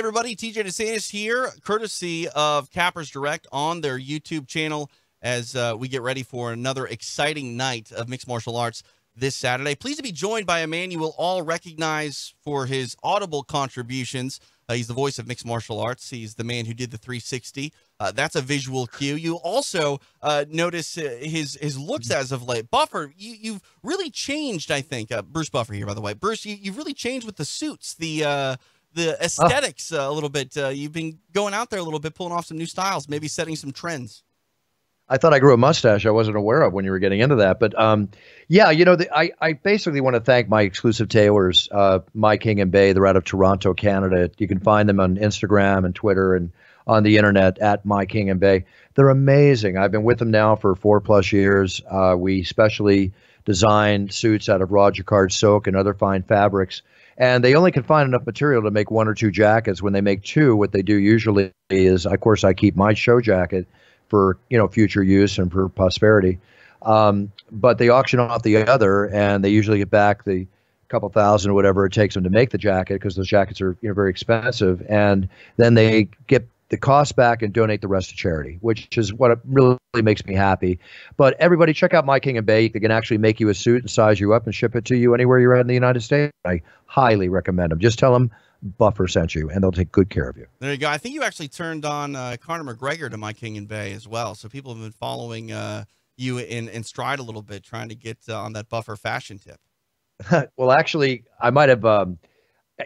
everybody? TJ DeSantis here, courtesy of Cappers Direct on their YouTube channel as we get ready for another exciting night of mixed martial arts this Saturday. Pleased to be joined by a man you will all recognize for his audible contributions. He's the voice of mixed martial arts. He's the man who did the 360. That's a visual cue. You also notice his looks as of late. Buffer, you've really changed, I think. Bruce Buffer here, by the way. Bruce, you've really changed with the suits, the aesthetics a little bit. You've been going out there a little bit, pulling off some new styles, maybe setting some trends. I thought I grew a mustache I wasn't aware of when you were getting into that. But yeah, you know, I basically want to thank my exclusive tailors, My King and Bay. They're out of Toronto, Canada. You can find them on Instagram and Twitter and on the internet at My King and Bay. They're amazing. I've been with them now for 4+ years. We specially design suits out of raw jacquard silk and other fine fabrics. And they only can find enough material to make 1 or 2 jackets. When they make 2, what they do usually is, of course, I keep my show jacket for, you know, future use and for prosperity. But they auction off the other, and they usually get back the couple thousand or whatever it takes them to make the jacket, because those jackets are, you know, very expensive. And then they get the cost back and donate the rest to charity, which is what really makes me happy. But everybody, check out My King and Bay. They can actually make you a suit and size you up and ship it to you anywhere you're at in the United States. I highly recommend them. Just tell them Buffer sent you, and they'll take good care of you. There you go. I think you actually turned on Conor McGregor to My King and Bay as well. So people have been following you in stride a little bit, trying to get on that Buffer fashion tip. Well, actually, I might have.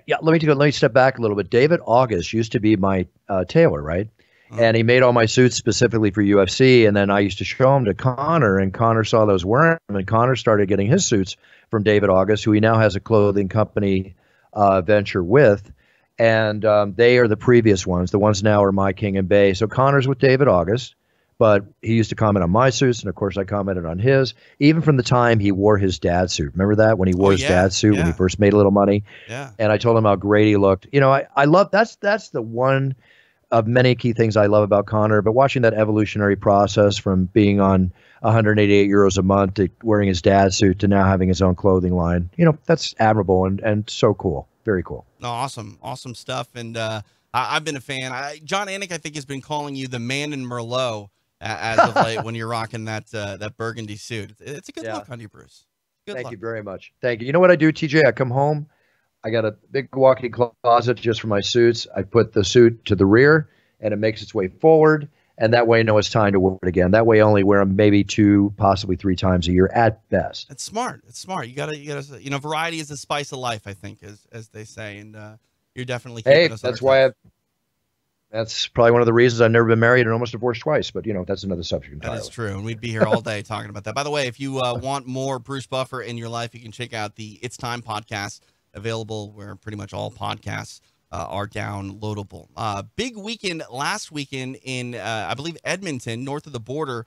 Yeah, let me step back a little bit. David August used to be my tailor, right? And he made all my suits specifically for UFC. And then I used to show them to Conor, and Conor saw those wearing them, and Conor started getting his suits from David August, who he now has a clothing company venture with. And they are the previous ones. The ones now are My King and Bay. So Conor's with David August, but he used to comment on my suits, and of course I commented on his, even from the time he wore his dad's suit. Remember that, when he wore his dad's suit when he first made a little money? Yeah. And I told him how great he looked. You know, I love, that's the one of many key things I love about Conor. But watching that evolutionary process from being on 188 euros a month to wearing his dad's suit to now having his own clothing line, you know, that's admirable and so cool. Very cool. No, awesome stuff. And I've been a fan. John Anik, I think, has been calling you the man in Merlot as of late when you're rocking that burgundy suit. It's a good look on you, Bruce. Thank you very much. Thank you. You know what I do, TJ? I come home, I got a big walk-in closet just for my suits. I put the suit to the rear, and it makes its way forward. And that way I know it's time to wear it again. That way I only wear them maybe 2, possibly 3 times a year at best. It's smart. It's smart. You gotta, you know, variety is the spice of life, I think, as they say. And you're definitely keeping us that's why that's probably one of the reasons I've never been married and almost divorced twice. But, you know, that's another subject entirely. That is true. And we'd be here all day talking about that. By the way, if you want more Bruce Buffer in your life, you can check out the It's Time podcast, available where pretty much all podcasts are downloadable. Big weekend last weekend in, I believe, Edmonton, north of the border.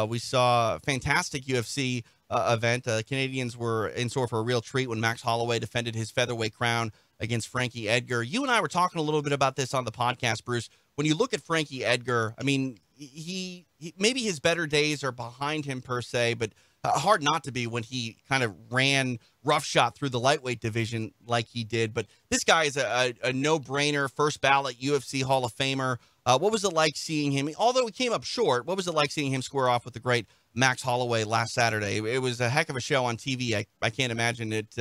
We saw a fantastic UFC event. Canadians were in store for a real treat when Max Holloway defended his featherweight crown against Frankie Edgar. You and I were talking a little bit about this on the podcast, Bruce. When you look at Frankie Edgar, I mean, he maybe his better days are behind him per se, but hard not to be when he kind of ran roughshod through the lightweight division like he did. But this guy is a no-brainer, first ballot UFC Hall of Famer. What was it like seeing him? Although he came up short, what was it like seeing him square off with the great Max Holloway last Saturday? It was a heck of a show on TV. I can't imagine it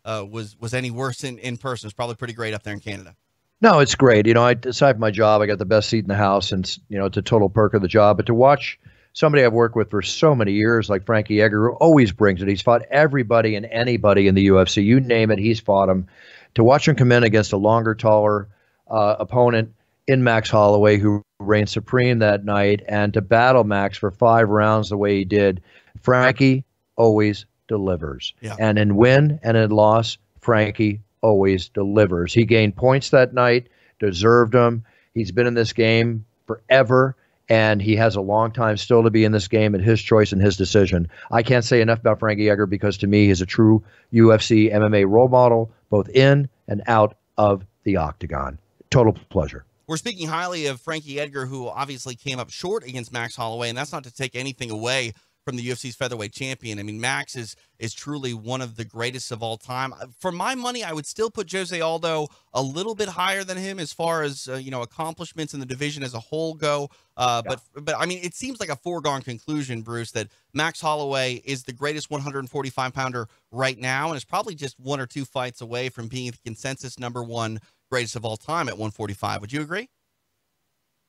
was any worse in person. It's probably pretty great up there in Canada. No, it's great. You know, aside from my job, I got the best seat in the house, and, you know, it's a total perk of the job. But to watch somebody I've worked with for so many years, like Frankie Edgar, who always brings it. He's fought everybody and anybody in the UFC. You name it, he's fought him. To watch him come in against a longer, taller opponent in Max Holloway, who reigned supreme that night, and to battle Max for 5 rounds the way he did, Frankie always delivers. Yeah. And in win and in loss, Frankie always delivers. He gained points that night, deserved them. He's been in this game forever. And he has a long time still to be in this game, at his choice and his decision. I can't say enough about Frankie Edgar, because to me, he's a true UFC MMA role model, both in and out of the octagon. Total pleasure. We're speaking highly of Frankie Edgar, who obviously came up short against Max Holloway, and that's not to take anything away from the UFC's featherweight champion. I mean, Max is truly one of the greatest of all time. For my money, I would still put Jose Aldo a little bit higher than him as far as accomplishments in the division as a whole go. But I mean, it seems like a foregone conclusion, Bruce, that Max Holloway is the greatest 145-pounder right now, and is probably just 1 or 2 fights away from being the consensus #1 greatest of all time at 145. Would you agree?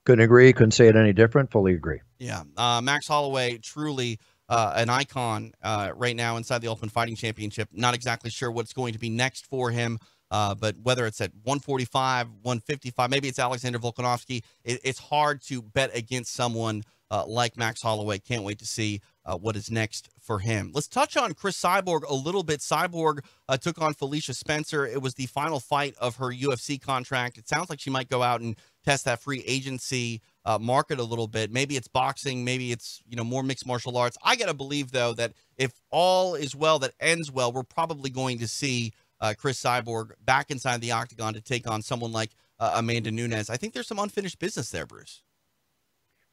Couldn't agree. Couldn't say it any different. Fully agree. Yeah. Max Holloway, truly an icon right now inside the Ultimate Fighting Championship. Not exactly sure what's going to be next for him, but whether it's at 145, 155, maybe it's Alexander Volkanovski, it's hard to bet against someone like Max Holloway. Can't wait to see what is next for him. Let's touch on Cris Cyborg a little bit. Cyborg took on Felicia Spencer. It was the final fight of her UFC contract. It sounds like she might go out and test that free agency market a little bit. Maybe it's boxing, maybe it's more mixed martial arts. I gotta believe though that if all is well that ends well, we're probably going to see Cris Cyborg back inside the octagon to take on someone like Amanda Nunes. I think there's some unfinished business there, Bruce.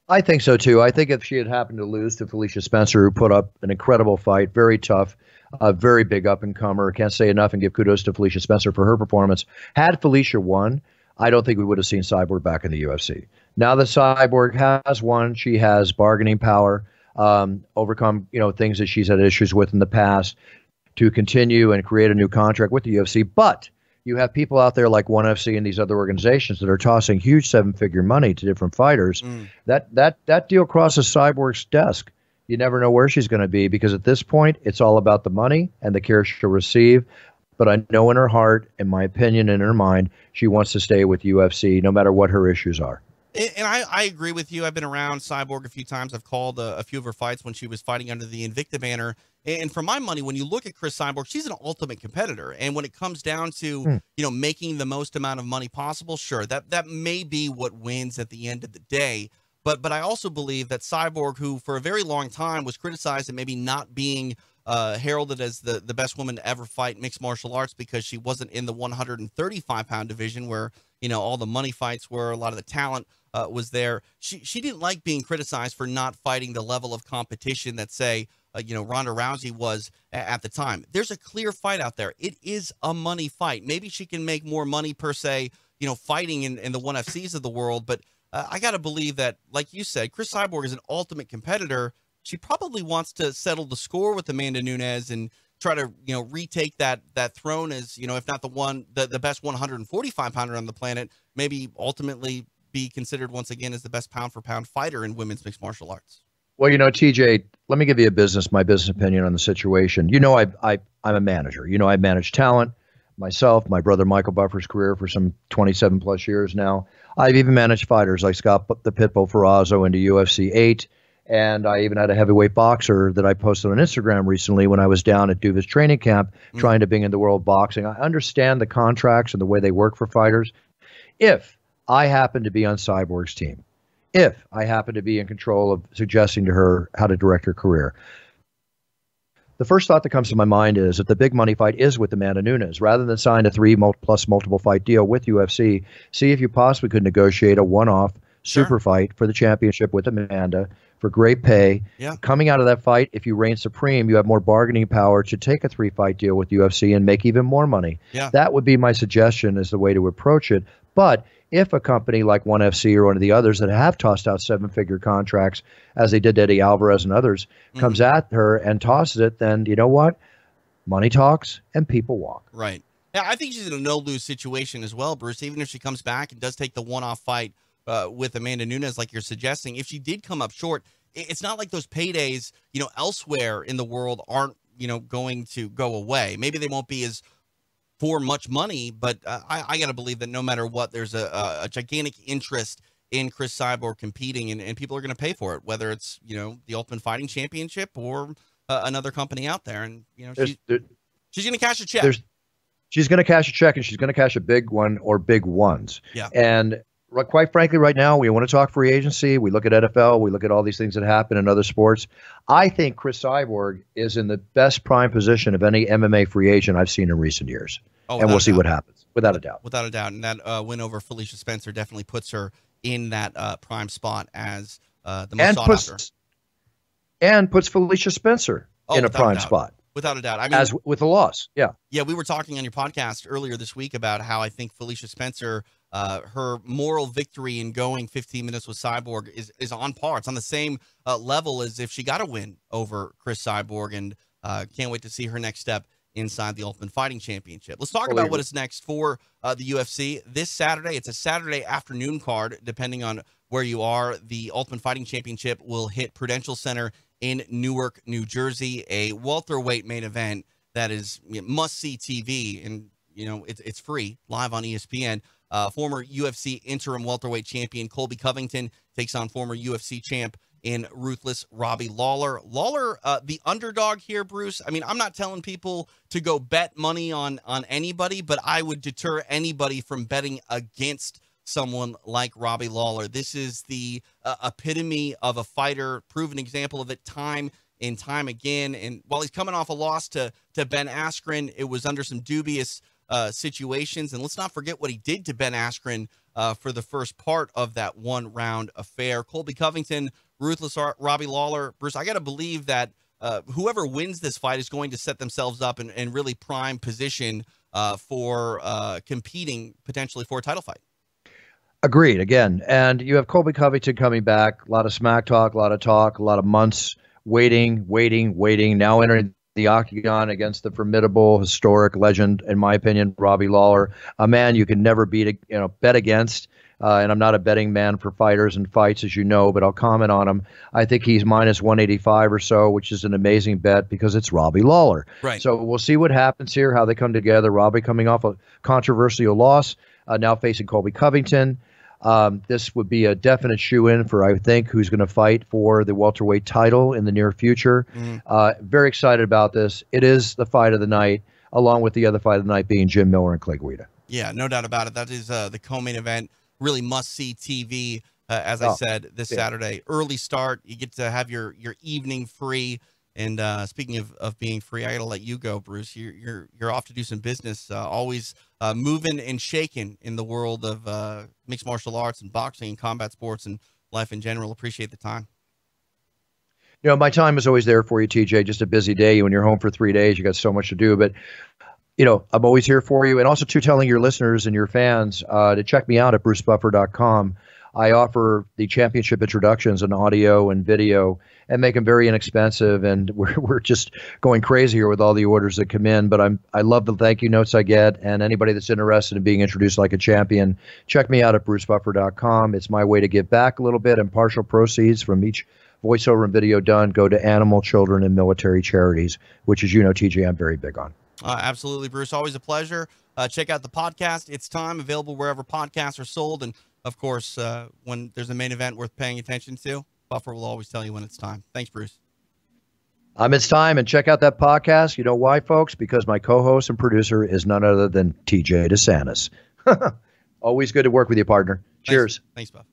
I think so too. I think if she had happened to lose to Felicia Spencer, who put up an incredible fight, very tough, a very big up-and-comer, can't say enough and give kudos to Felicia Spencer for her performance. Had Felicia won, I don't think we would have seen Cyborg back in the UFC. Now that Cyborg has won, she has bargaining power, overcome things that she's had issues with in the past, to continue and create a new contract with the UFC. But you have people out there like ONE FC and these other organizations that are tossing huge 7-figure money to different fighters. That deal crosses Cyborg's desk. You never know where she's going to be, because at this point, it's all about the money and the care she'll receive. But I know in her heart, in my opinion, in her mind, she wants to stay with UFC no matter what her issues are. And I agree with you. I've been around Cyborg a few times. I've called a few of her fights when she was fighting under the Invicta banner. And for my money, when you look at Cris Cyborg, she's an ultimate competitor. And when it comes down to, making the most amount of money possible, sure, that may be what wins at the end of the day. But I also believe that Cyborg, who for a very long time was criticized and maybe not being heralded as the best woman to ever fight mixed martial arts because she wasn't in the 135-pound division where, all the money fights were, a lot of the talent was there. She didn't like being criticized for not fighting the level of competition that, say, Ronda Rousey was at the time. There's a clear fight out there. It is a money fight. Maybe she can make more money per se, fighting in the ONE FCs of the world. But I got to believe that, like you said, Cris Cyborg is an ultimate competitor. She probably wants to settle the score with Amanda Nunes and try to, retake that throne as, if not the best 145-pounder on the planet, maybe ultimately be considered once again as the best pound-for-pound fighter in women's mixed martial arts. Well, TJ, let me give you my business opinion on the situation. I'm a manager. I've managed talent myself, my brother Michael Buffer's career for some 27 plus years now. I've even managed fighters like Scott the Pitbull Ferrazzo into UFC 8. And I even had a heavyweight boxer that I posted on Instagram recently when I was down at Duva's training camp trying to bring in the world boxing. I understand the contracts and the way they work for fighters. If I happen to be on Cyborg's team, if I happen to be in control of suggesting to her how to direct her career, the first thought that comes to my mind is that the big money fight is with Amanda Nunes. Rather than sign a 3+ multiple fight deal with UFC, see if you possibly could negotiate a one-off super fight for the championship with Amanda for great pay. Yeah. Coming out of that fight, if you reign supreme, you have more bargaining power to take a 3-fight deal with UFC and make even more money. Yeah. That would be my suggestion as the way to approach it. But if a company like ONE FC or one of the others that have tossed out 7-figure contracts, as they did Eddie Alvarez and others, comes at her and tosses it, then you know what? Money talks and people walk. Right. Yeah, I think she's in a no-lose situation as well, Bruce. Even if she comes back and does take the one-off fight with Amanda Nunes, like you're suggesting, if she did come up short, it's not like those paydays, elsewhere in the world aren't, going to go away. Maybe they won't be as for much money, but I got to believe that no matter what, there's a gigantic interest in Cris Cyborg competing, and people are going to pay for it, whether it's, the Ultimate Fighting Championship or another company out there. And, she's going to cash a check. She's going to cash a check, and she's going to cash a big one or big ones. Yeah. And quite frankly, right now, we want to talk free agency. We look at NFL. We look at all these things that happen in other sports. I think Cris Cyborg is in the best prime position of any MMA free agent I've seen in recent years. Oh, and we'll see what happens, without a doubt. Without a doubt. And that win over Felicia Spencer definitely puts her in that prime spot as the most sought after. and puts Felicia Spencer in a prime spot. Without a doubt. I mean, as with the loss. Yeah. Yeah. We were talking on your podcast earlier this week about how I think Felicia Spencer, her moral victory in going 15 minutes with Cyborg is on par. It's on the same level as if she got a win over Cris Cyborg, and can't wait to see her next step inside the Ultimate Fighting Championship. Let's talk about what is next for the UFC this Saturday. It's a Saturday afternoon card, depending on where you are. The Ultimate Fighting Championship will hit Prudential Center in Newark, New Jersey, a welterweight main event that is must-see TV, and it's free, live on ESPN. Former UFC interim welterweight champion Colby Covington takes on former UFC champ in Ruthless Robbie Lawler. Lawler, the underdog here, Bruce. I mean, I'm not telling people to go bet money on anybody, but I would deter anybody from betting against someone like Robbie Lawler. This is the epitome of a fighter, proven example of it time and time again. And while he's coming off a loss to Ben Askren, it was under some dubious situations. And let's not forget what he did to Ben Askren for the first part of that one-round affair. Colby Covington, Ruthless Robbie Lawler. Bruce, I got to believe that whoever wins this fight is going to set themselves up in really prime position for competing potentially for a title fight. Agreed again. And you have Colby Covington coming back. A lot of smack talk, a lot of months waiting. Now entering the octagon against the formidable, historic legend, in my opinion, Robbie Lawler, a man you can never bet against. And I'm not a betting man for fighters and fights, as you know, but I'll comment on him. I think he's minus 185 or so, which is an amazing bet because it's Robbie Lawler. Right. So we'll see what happens here, how they come together. Robbie coming off a controversial loss, now facing Colby Covington. This would be a definite shoe-in for, I think, who's going to fight for the welterweight title in the near future. Very excited about this. It is the fight of the night, along with the other fight of the night being Jim Miller and Clay Guida. Yeah, no doubt about it. That is the co-main event. Really must-see TV, as I said, this Saturday. Early start. You get to have your evening free. And speaking of being free, I got to let you go, Bruce. You're off to do some business. Always moving and shaking in the world of mixed martial arts and boxing and combat sports and life in general. Appreciate the time. My time is always there for you, TJ. Just a busy day. When you're home for 3 days, you got so much to do. But I'm always here for you. And also, telling your listeners and your fans to check me out at brucebuffer.com. I offer the championship introductions in audio and video and make them very inexpensive. And we're just going crazy here with all the orders that come in. But I love the thank you notes I get. And anybody that's interested in being introduced like a champion, check me out at brucebuffer.com. It's my way to give back a little bit, and partial proceeds from each voiceover and video done go to animal, children, and military charities, which, as you know, TJ, I'm very big on. Absolutely, Bruce. Always a pleasure. Check out the podcast. It's Time, available wherever podcasts are sold. And, of course, when there's a main event worth paying attention to, Buffer will always tell you when it's time. Thanks, Bruce. It's time. And check out that podcast. You know why, folks? Because my co-host and producer is none other than TJ DeSantis. Always good to work with you, partner. Cheers. Thanks, Buff.